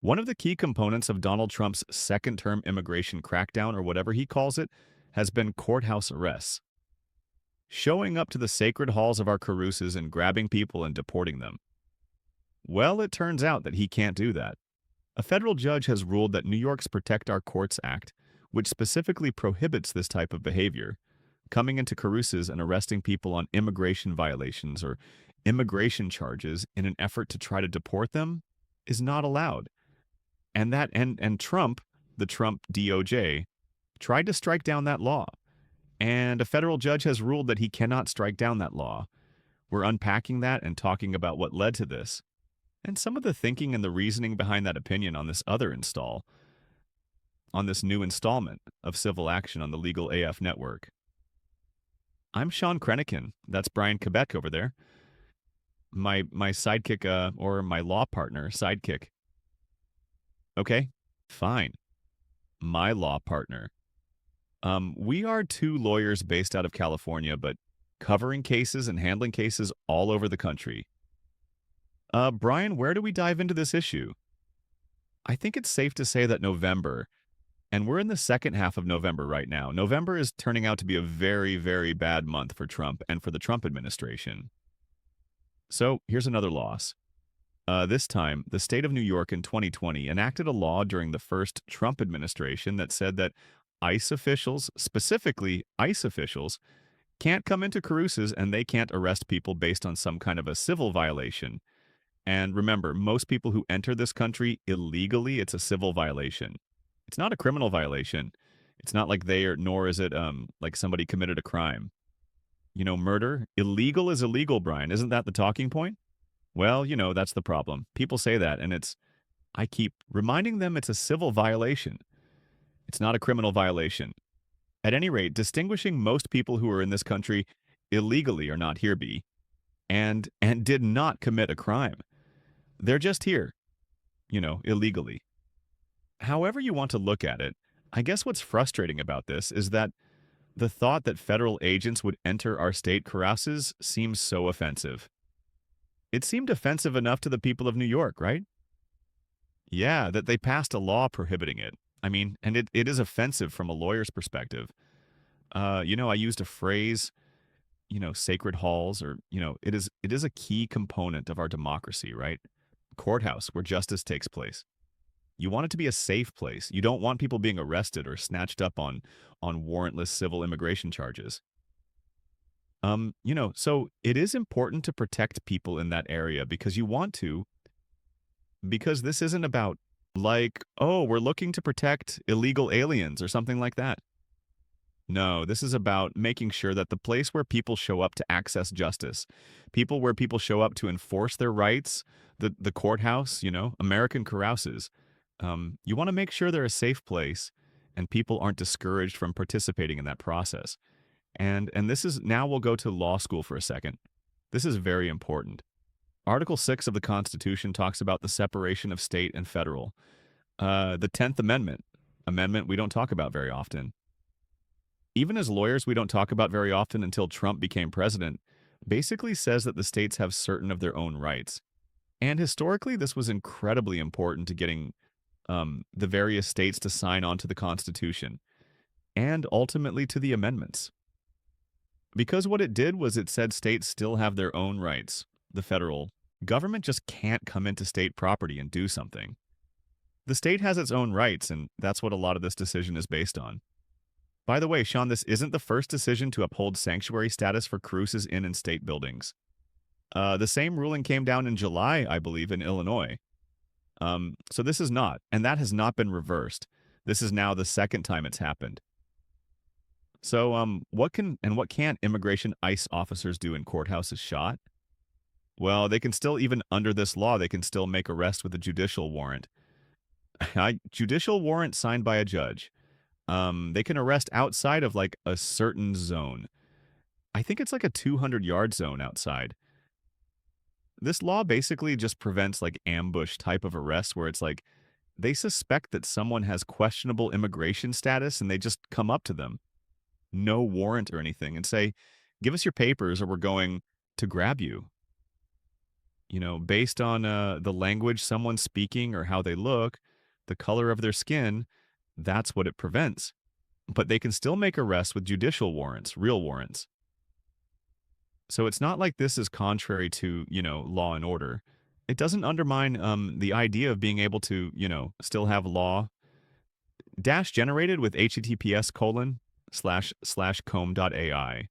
One of the key components of Donald Trump's second-term immigration crackdown, or whatever he calls it, has been courthouse arrests. Showing up to the sacred halls of our carouses and grabbing people and deporting them. Well, it turns out that he can't do that. A federal judge has ruled that New York's Protect Our Courts Act, which specifically prohibits this type of behavior, coming into carouses and arresting people on immigration violations or immigration charges in an effort to try to deport them, is not allowed. And Trump, the Trump DOJ, tried to strike down that law. And a federal judge has ruled that he cannot strike down that law. We're unpacking that and talking about what led to this, and some of the thinking and the reasoning behind that opinion on this new installment of Civil Action on the Legal AF Network. I'm Shant Karnikian. That's Brian Kabateck over there. My sidekick, or my law partner sidekick. Okay, fine. My law partner. We are two lawyers based out of California, but covering cases and handling cases all over the country. Brian, where do we dive into this issue? I think it's safe to say that November, and we're in the second half of November right now. November is turning out to be a very, very bad month for Trump and for the Trump administration. So here's another loss. This time, the state of New York in 2020 enacted a law during the first Trump administration that said that ICE officials, specifically ICE officials, can't come into carouses and they can't arrest people based on some kind of a civil violation. And remember, most people who enter this country illegally, it's a civil violation. It's not a criminal violation. It's not like nor is it like somebody committed a crime. You know, murder, illegal is illegal, Brian. Isn't that the talking point? Well, that's the problem. People say that, and I keep reminding them it's a civil violation. It's not a criminal violation. At any rate, distinguishing most people who are in this country illegally or not here be, and did not commit a crime. They're just here, illegally. However you want to look at it, I guess what's frustrating about this is that the thought that federal agents would enter our state carouses seems so offensive. It seemed offensive enough to the people of New York, right? Yeah, that they passed a law prohibiting it. I mean, and it is offensive from a lawyer's perspective. I used a phrase, sacred halls, or, it is a key component of our democracy, right? Courthouse, where justice takes place. You want it to be a safe place. You don't want people being arrested or snatched up on warrantless civil immigration charges. So it is important to protect people in that area because you want to, because this isn't about like, oh, we're looking to protect illegal aliens or something like that. No, this is about making sure that the place where people show up to access justice, where people show up to enforce their rights, the courthouse, American carouses, you want to make sure they're a safe place and people aren't discouraged from participating in that process. And this is, now we'll go to law school for a second. This is very important. Article 6 of the Constitution talks about the separation of state and federal. The 10th Amendment we don't talk about very often. Even as lawyers, we don't talk about very often until Trump became president, basically says that the states have certain of their own rights. And historically, this was incredibly important to getting the various states to sign on to the Constitution and ultimately to the amendments. Because what it did was it said states still have their own rights. The federal government just can't come into state property and do something. The state has its own rights, and that's what a lot of this decision is based on. By the way, Sean, this isn't the first decision to uphold sanctuary status for carouses in and state buildings. The same ruling came down in July, I believe, in Illinois. So this is not, and that has not been reversed. This is now the second time it's happened. So, what can't immigration ICE officers do in courthouses shot? Well, they can still, even under this law, they can still make arrests with a judicial warrant. Judicial warrant signed by a judge. They can arrest outside of like a certain zone. I think it's like a 200-yard zone outside. This law basically just prevents like ambush type of arrests where it's like they suspect that someone has questionable immigration status and they just come up to them, no warrant or anything, and say, give us your papers or we're going to grab you. based on the language someone's speaking or how they look, the color of their skin, that's what it prevents. But they can still make arrests with judicial warrants, real warrants. So it's not like this is contrary to, law and order. It doesn't undermine the idea of being able to, still have law dash generated with https://comb.ai.